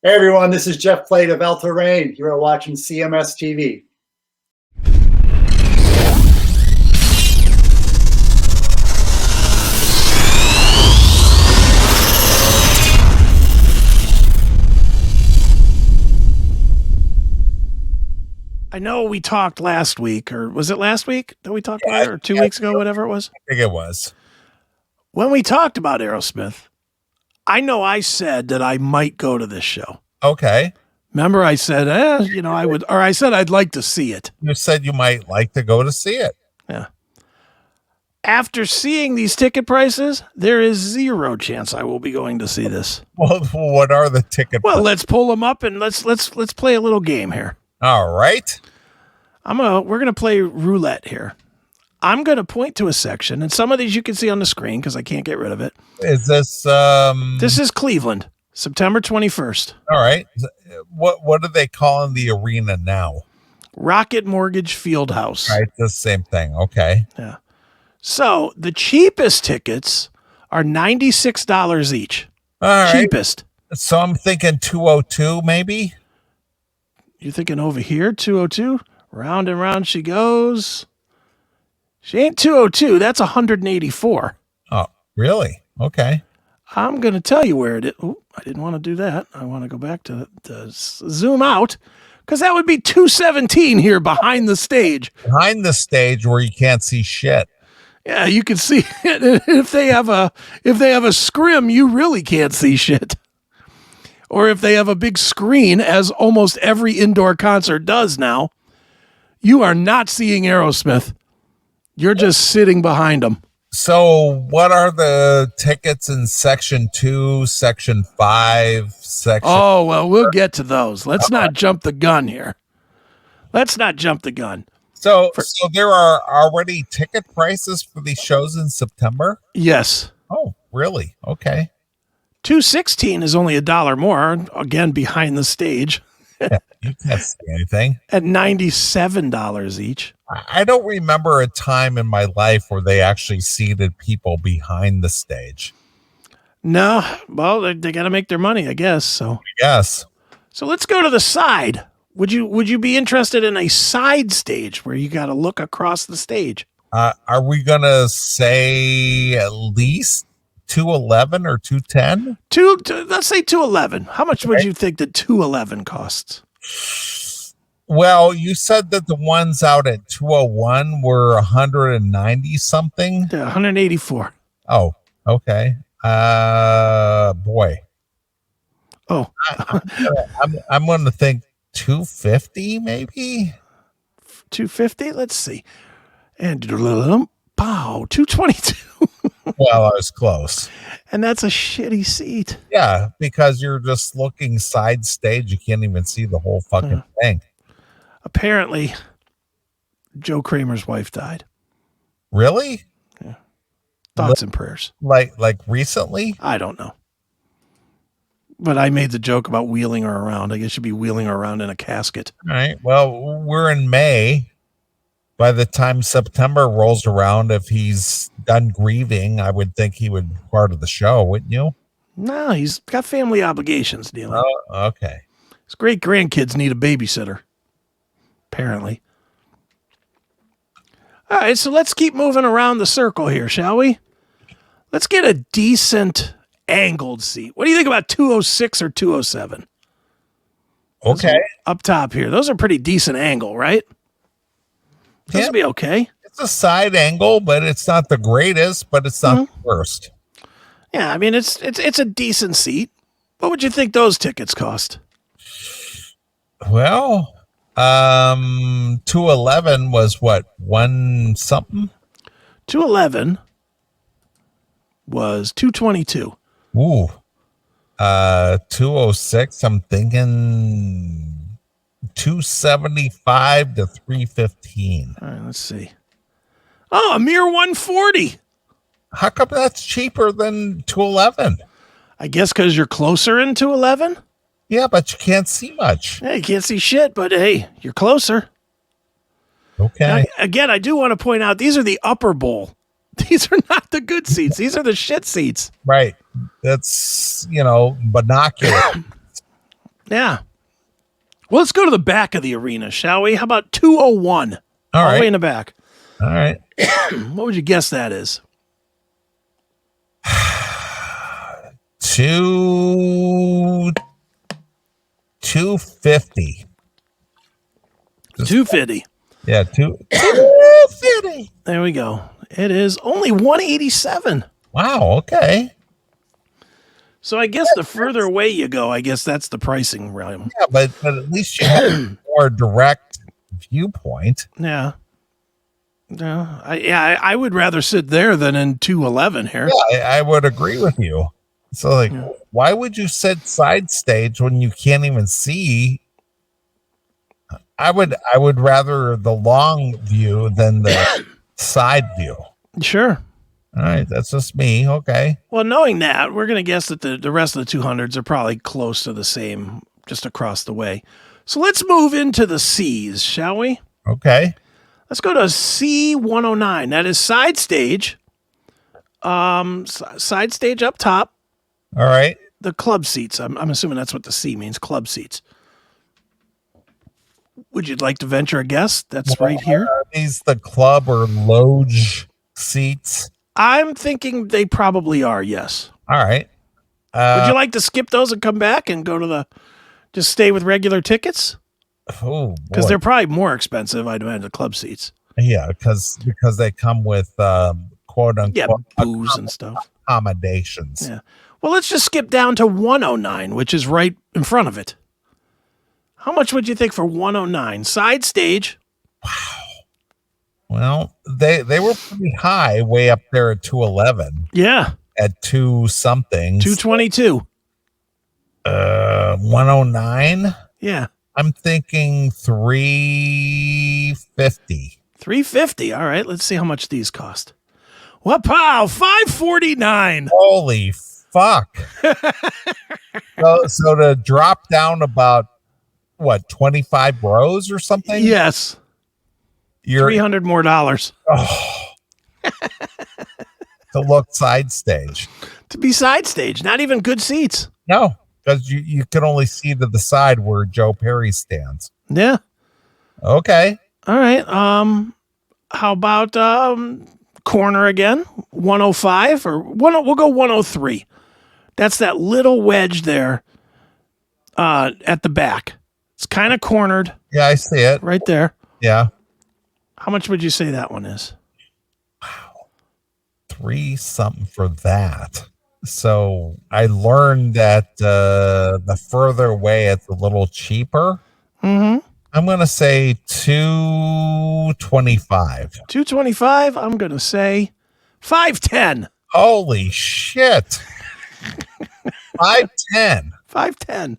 Hey everyone, this is Jeff Plate of El Terrain. You are watching CMS TV. I know we talked last week, or was it last week that we talked about it, or 2 weeks ago, whatever it was? I think it was. When we talked about Aerosmith, I know I said that I might go to this show. Okay. Remember, I said, I would, or I said I'd like to see it. You said you might like to go to see it. Yeah. After seeing these ticket prices, there is zero chance I will be going to see this. Well, what are the ticket Well, let's pull them up and let's play a little game here. All right. We're gonna play roulette here. I'm gonna point to a section, and some of these you can see on the screen because I can't get rid of it. Is this This is Cleveland, September 21st. all right? What are they calling the arena now? Rocket Mortgage Fieldhouse. Right, the same thing. Okay. Yeah. So the cheapest tickets are $96 each. All right. Cheapest. So I'm thinking 202 maybe. You're thinking over here, 202? Round and round she goes. She ain't 202. That's 184. Oh, really? Okay. I'm going to tell you where it is. Oh, I didn't want to do that. I want to go back to zoom out because that would be 217 here behind the stage. Behind the stage where you can't see shit. Yeah, you can see it. If they have a scrim, you really can't see shit. Or if they have a big screen, as almost every indoor concert does now, you are not seeing Aerosmith. You're just sitting behind them. So what are the tickets in section 2, section 5, section? Oh, well, we'll get to those. Let's not jump the gun here. Let's not jump the gun. So there are already ticket prices for these shows in September? Yes. Oh, really? Okay. 216 is only $1 more, again, behind the stage. Yeah, you can't see anything. At $97 each. I don't remember a time in my life where they actually seated people behind the stage. No, well, they got to make their money, I guess. So yes. So let's go to the side. Would you be interested in a side stage where you got to look across the stage? Are we gonna say at least 211 or 210? Let's say 211. How much would you think that 211 costs? Well, you said that the ones out at 201 were 190 something. Yeah, 184. Oh, okay. Boy. Oh, I'm going to think 250 maybe. 250. Let's see. And pow, 222. Well, I was close. And that's a shitty seat. Yeah, because you're just looking side stage. You can't even see the whole fucking thing. Apparently, Joe Kramer's wife died. Really? Yeah. Thoughts and prayers. Like recently? I don't know. But I made the joke about wheeling her around. I guess you'd be wheeling her around in a casket. All right. Well, we're in May. By the time September rolls around, if he's done grieving, I would think he would be part of the show, wouldn't you? No, he's got family obligations, Neeley. Oh, okay. His great grandkids need a babysitter, apparently. All right, so let's keep moving around the circle here, shall we? Let's get a decent angled seat. What do you think about 206 or 207? Okay. Up top here. Those are pretty decent angle, right? Those would be okay. It's a side angle, but it's not the greatest, but it's not the worst. Yeah, I mean, it's a decent seat. What would you think those tickets cost? Well, 211 was what, one something? 211 was 222. Ooh. 206, I'm thinking 275 to 315. All right, let's see. Oh, a mere 140. How come that's cheaper than 211? I guess because you're closer in 211. Yeah, but you can't see much. Hey, you can't see shit, but hey, you're closer. Okay. Now, again, I do want to point out these are the upper bowl. These are not the good seats. These are the shit seats. Right. That's, binocular. Yeah. Well, let's go to the back of the arena, shall we? How about 201? All the way right. in the back. All right. What would you guess that is? 250. 250. Yeah, 250. There we go. It is only 187. Wow, okay. So I guess the further away you go, I guess that's the pricing realm. Yeah, but at least you have a more direct viewpoint. Yeah. No, I would rather sit there than in 211 here. Yeah, I would agree with you. So, like, why would you sit side stage when you can't even see? I would rather the long view than the side view. Sure. All right, that's just me. Okay. Well, knowing that, we're going to guess that the rest of the 200s are probably close to the same, just across the way. So let's move into the C's, shall we? Okay. Let's go to C109. That is side stage. Side stage up top. All right. The club seats. I'm assuming that's what the C means, club seats. Would you like to venture a guess? That's right here. Are these the club or loge seats? I'm thinking they probably are, yes. All right. Would you like to skip those and come back and go to just stay with regular tickets? Oh, because they're probably more expensive, I'd imagine, the club seats. Yeah, because they come with quote unquote booze and stuff, accommodations. Yeah. Well, let's just skip down to 109, which is right in front of it. How much would you think for 109 side stage? Wow. Well, they were pretty high, way up there at 211. Yeah, at 2 something. 222. 109. Yeah. I'm thinking 350. 350. All right. Let's see how much these cost. What, pow? 549. Holy fuck. so to drop down about what, 25 rows or something? Yes. You're $300 more. Oh. To look side stage. To be side stage. Not even good seats. No. Because you can only see to the side where Joe Perry stands. Yeah. Okay. All right. How about corner again? 105 or we'll go 103. That's that little wedge there at the back. It's kind of cornered. Yeah, I see it. Right there. Yeah. How much would you say that one is? Wow. 3 something for that. So I learned that the further away it's a little cheaper. Mm-hmm. I'm going to say 225. 225. I'm going to say 510. Holy shit. 510. 510.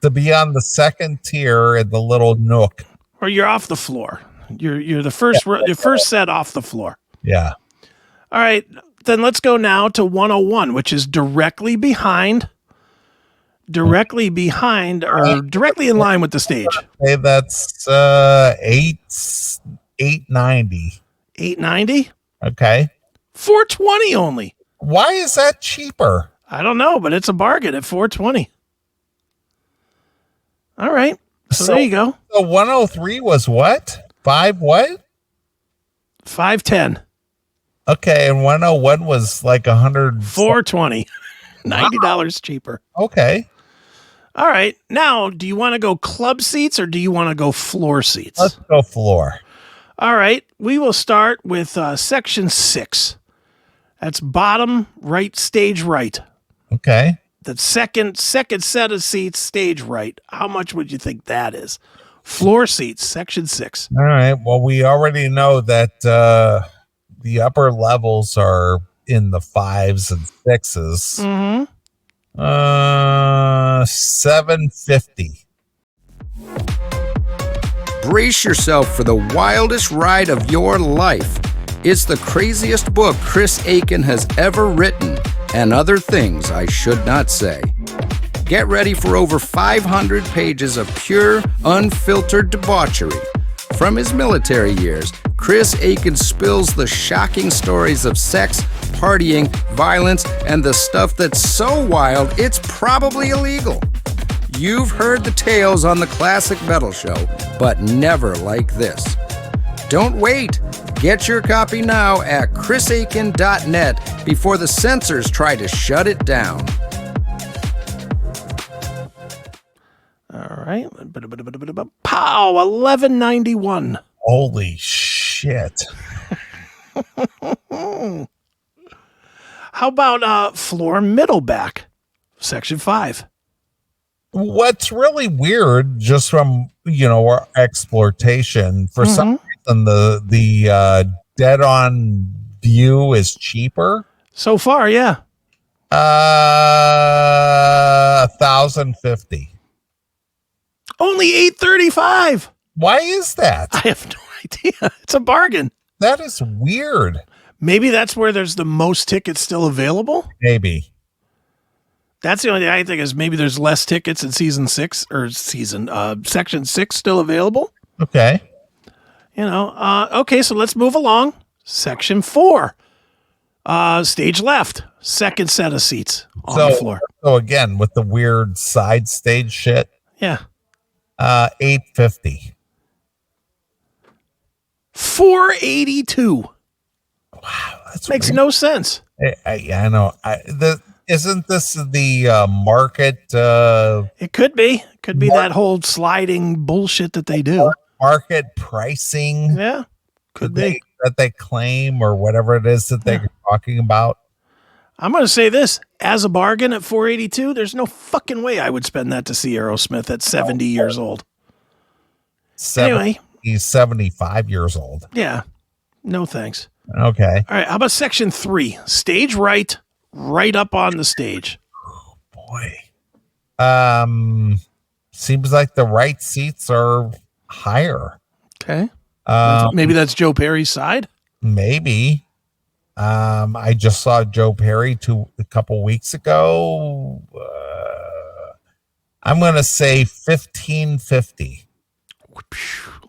To be on the second tier in the little nook. Or you're off the floor. You're the first your first set off the floor. Yeah. All right. Then let's go now to 101, which is directly behind or directly in line with the stage. Hey, that's 890. 890? Okay. 420 only. Why is that cheaper? I don't know, but it's a bargain at 420. All right. So there you go. So 103 was what? 5 what? 510. Okay, and 101 was like 100. 420. $90 cheaper. Okay. All right. Now, do you want to go club seats or do you want to go floor seats? Let's go floor. All right. We will start with section 6. That's bottom right, stage right. Okay. The second set of seats, stage right. How much would you think that is? Floor seats, section 6. All right. Well, we already know that the upper levels are in the 5s and 6s. Mm-hmm. 750. Brace yourself for the wildest ride of your life. It's the craziest book Chris Akin has ever written, and other things I should not say. Get ready for over 500 pages of pure, unfiltered debauchery. From his military years, Chris Akin spills the shocking stories of sex, partying, violence, and the stuff that's so wild it's probably illegal. You've heard the tales on the Classic Metal Show, but never like this. Don't wait. Get your copy now at chrisakin.net before the censors try to shut it down. All right. Pow, 1191. Holy shit. How about floor middle back, section 5? What's really weird, just from our exploitation, for some reason the dead on view is cheaper. So far, yeah. 1,050. Only $835. Why is that? I have no idea. It's a bargain. That is weird. Maybe that's where there's the most tickets still available. Maybe. That's the only thing I think is maybe there's less tickets in section 6 still available. Okay. Okay, so let's move along. Section 4, stage left, second set of seats on the floor. So again, with the weird side stage shit. Yeah. 850. 482. Wow, that makes no sense. I know. Isn't this the market? It could be. Could be that whole sliding bullshit that they do. Market pricing. Yeah, could be that they claim, or whatever it is that they're talking about. I'm going to say this as a bargain at 482. There's no fucking way I would spend that to see Aerosmith at 70 years old. Anyway, he's 75 years old. Yeah, no thanks. Okay. All right. How about section 3, stage right up on the stage? Oh, boy. Seems like the right seats are higher. Okay. Maybe that's Joe Perry's side. Maybe. I just saw Joe Perry a couple weeks ago. I'm going to say 1550.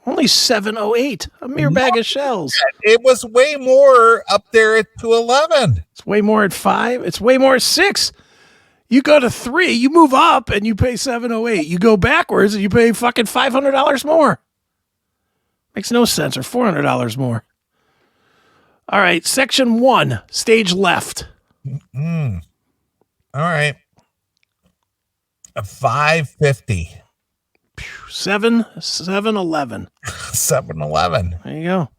Only 708. A mere bag of shells. It was way more up there at 211. It's way more at 5. It's way more at 6. You go to 3, you move up and you pay 708. You go backwards and you pay fucking $500 more. Makes no sense, or $400 more. All right, section 1, stage left. All right. 550. 711. 711. There you go. All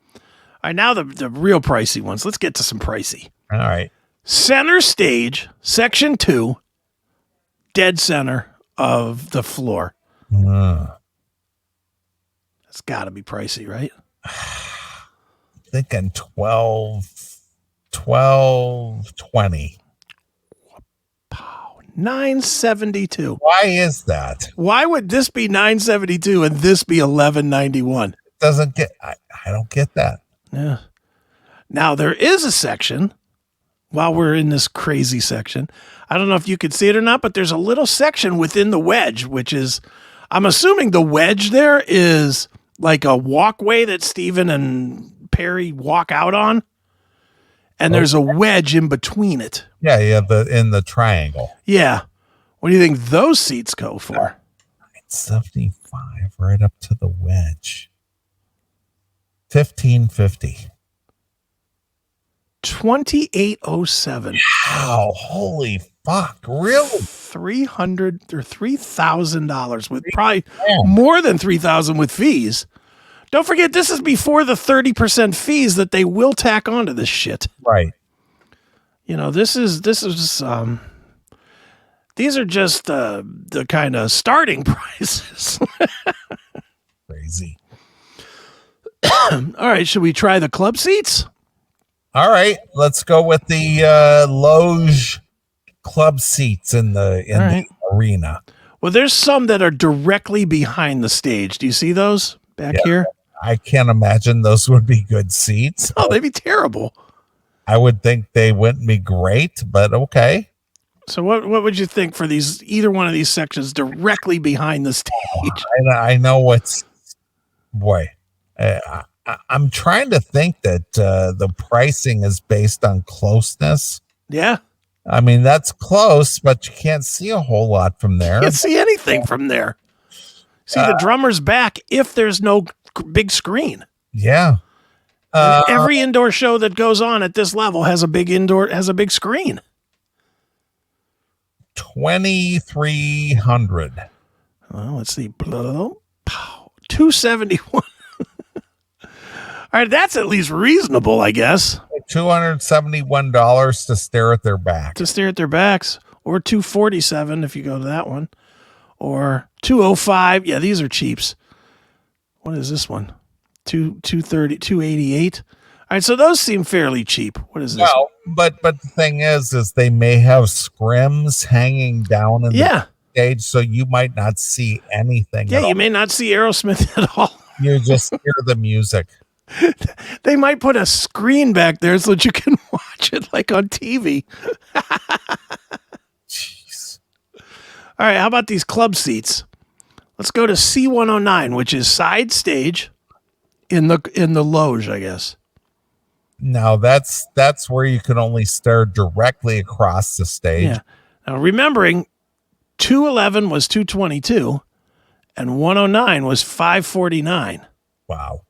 right, now the real pricey ones. Let's get to some pricey. All right. Center stage, section 2, dead center of the floor. That's got to be pricey, right? Thinking 1220. Wow, $972. Why is that? Why would this be $972 and this be $1191? Doesn't get. I don't get that. Yeah. Now there is a section. While we're in this crazy section, I don't know if you could see it or not, but there's a little section within the wedge, which is, I'm assuming the wedge there is like a walkway that Steven and Perry walk out on, and there's a wedge in between it. Yeah, in the triangle. Yeah. What do you think those seats go for? 75 right up to the wedge. 1550. 2807. Wow, holy fuck, really? $300 or $3,000 with probably more than $3,000 with fees. Don't forget, this is before the 30% fees that they will tack onto this shit. Right. This is these are just the kind of starting prices. Crazy. All right, should we try the club seats? All right, let's go with the loge club seats in the arena. Well, there's some that are directly behind the stage. Do you see those back here? I can't imagine those would be good seats. Oh, they'd be terrible. I would think they wouldn't be great, but okay. So what would you think for either one of these sections directly behind the stage? I know what's, boy, I'm trying to think that the pricing is based on closeness. Yeah. I mean, that's close, but you can't see a whole lot from there. Can't see anything from there. See the drummer's back if there's no big screen. Yeah. Every indoor show that goes on at this level has a big screen. 2,300. Well, let's see. 271. All right, that's at least reasonable, I guess. $271 to stare at their back. To stare at their backs, or 247 if you go to that one, or 205. Yeah, these are cheaps. What is this one? 230, 288. All right, so those seem fairly cheap. What is this? Well, but the thing is they may have scrims hanging down in the stage, so you might not see anything. Yeah, you may not see Aerosmith at all. You just hear the music. They might put a screen back there so that you can watch it like on TV. Jeez. All right, how about these club seats? Let's go to C109, which is side stage in the loge, I guess. Now that's where you can only stare directly across the stage. Yeah. Now remembering 211 was 222 and 109 was 549. Wow.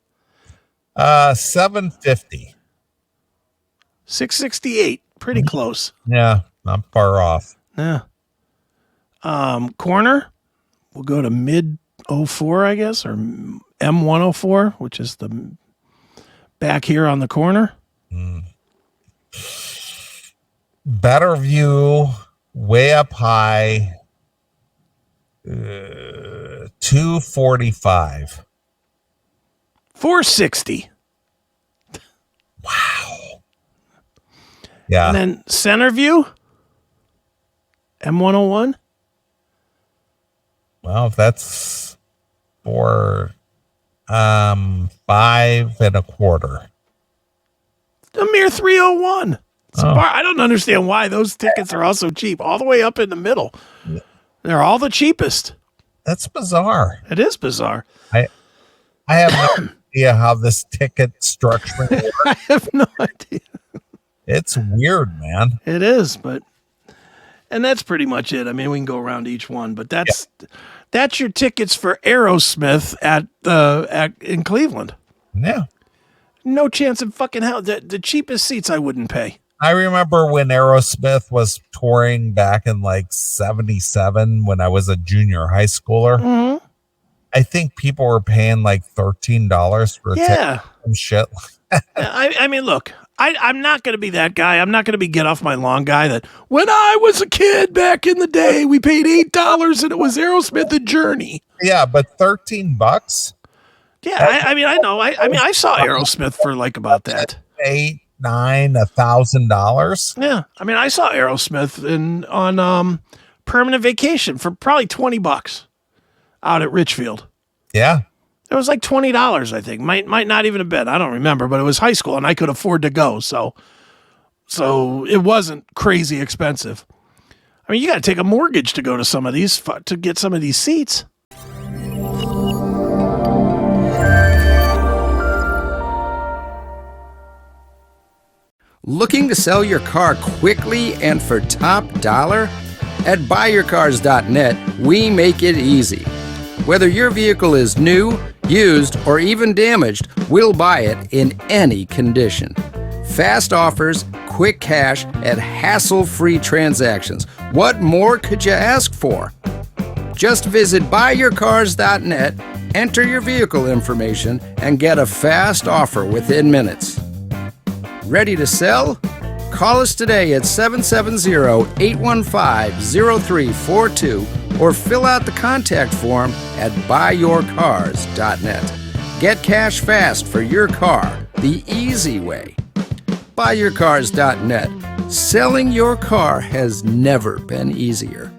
750. 668. Pretty close. Yeah, not far off. Yeah. Corner, we'll go to mid 04, I guess, or M104, which is the back here on the corner. Better view, way up high. 245. 460. Wow. Yeah. And then center view, M101. Well, that's for 5.25. A mere 301. I don't understand why those tickets are also cheap. All the way up in the middle. They're all the cheapest. That's bizarre. It is bizarre. I have no idea how this ticket structure works. I have no idea. It's weird, man. It is, and that's pretty much it. I mean, we can go around each one, but that's your tickets for Aerosmith in Cleveland. Yeah. No chance in fucking hell. The cheapest seats I wouldn't pay. I remember when Aerosmith was touring back in like 77 when I was a junior high schooler. Mm-hmm. I think people were paying like $13 for a ticket and shit. I mean, look, I'm not going to be that guy. I'm not going to be get off my lawn guy that when I was a kid back in the day, we paid $8 and it was Aerosmith and Journey. Yeah, but $13? Yeah, I mean, I know. I mean, I saw Aerosmith for like about that. $8, $9, $1,000. Yeah, I mean, I saw Aerosmith on Permanent Vacation for probably $20 out at Richfield. Yeah, it was like $20. I think might not even have been. I don't remember, but it was high school and I could afford to go, so it wasn't crazy expensive. I mean, you got to take a mortgage to go to some of these to get some of these seats. Looking to sell your car quickly and for top dollar? At buyyourcars.net, we make it easy. Whether your vehicle is new, used, or even damaged, we'll buy it in any condition. Fast offers, quick cash, and hassle-free transactions. What more could you ask for? Just visit buyyourcars.net, enter your vehicle information, and get a fast offer within minutes. Ready to sell? Call us today at 770-815-0342 or fill out the contact form at buyyourcars.net. Get cash fast for your car the easy way. Buyyourcars.net. Selling your car has never been easier.